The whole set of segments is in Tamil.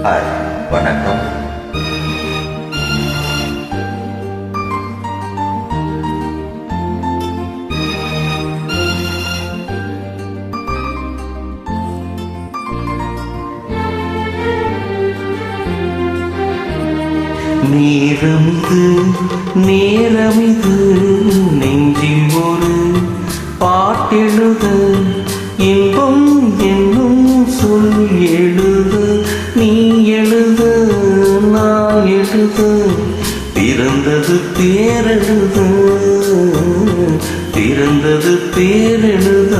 ஹாய், வணக்கம். நேரமிது நேரமிது நெஞ்சில் ஒரு பாட்டெழுத இன்பம் என்னும் சொல் எழுத நீ எழுத நான் எழுத பிறந்தது பேரெழுத பிறந்தது பேரெழுத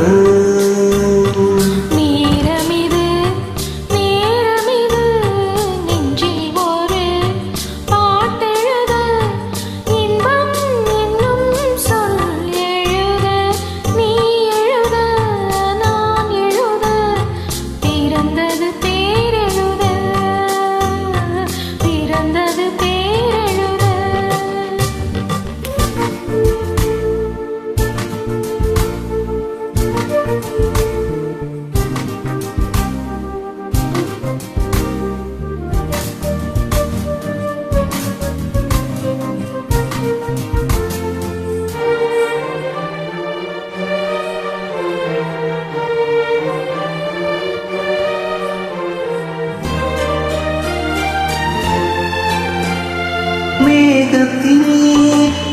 மேகத்தினே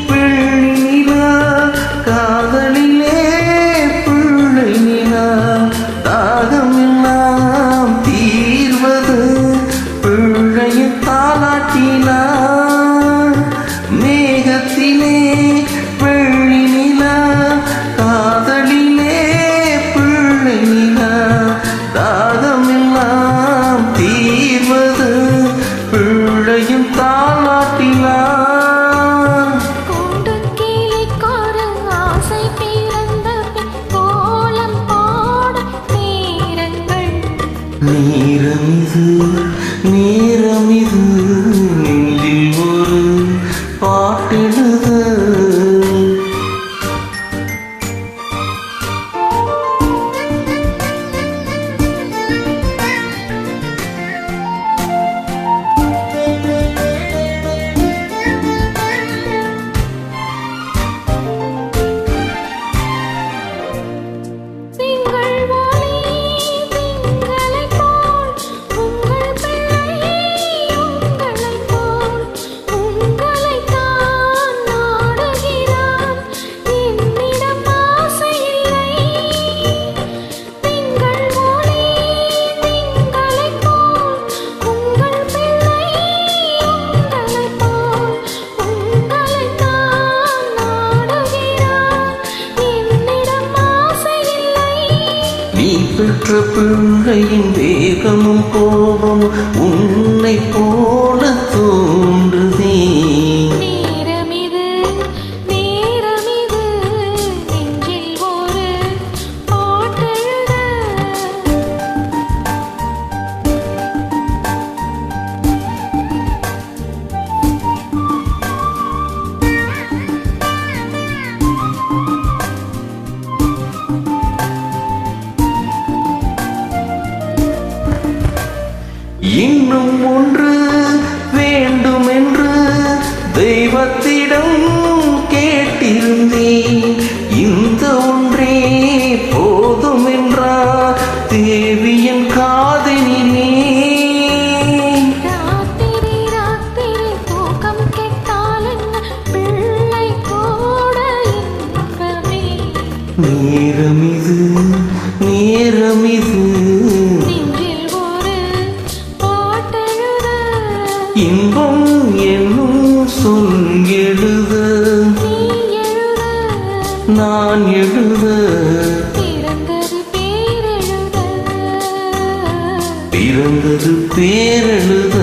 பிள்ளை நிலா காதலிலே பிள்ளை நிலா தாகம் எல்லாம் தீர்வது பிள்ளையை தாலாட்டினா மேகத்திலே பிள்ளை நிலா காதலிலே பிள்ளை நிலா தாகம் எல்லாம் தீர்வது பிள்ளையும் தாலாட்டினா நேரமிது நேரமிது நெஞ்சில் ஒரு பாட்டெழுத பெற்ற பிள்ளையின் வேகமும் கோபமும் உன்னை போல தோன்றுதே நேரமிது நேரமிது நெஞ்சில் ஒரு பாட்டெழுத இன்னும் ஒன்று வேண்டுமென்று தெய்வத்திடம் கேட்டிருந்தேன் இந்த ஒன்றே போதும் என்றார் தேவியன் காதலிலே ராத்திரி ராத்திரி தூக்கம் கெட்டால் என்ன பிள்ளை கூட இன்பமே நேரமிது நேரமிது இன்பம் என்னும் சொல் எழுத நான் எழுத பிறந்தது பேரெழுத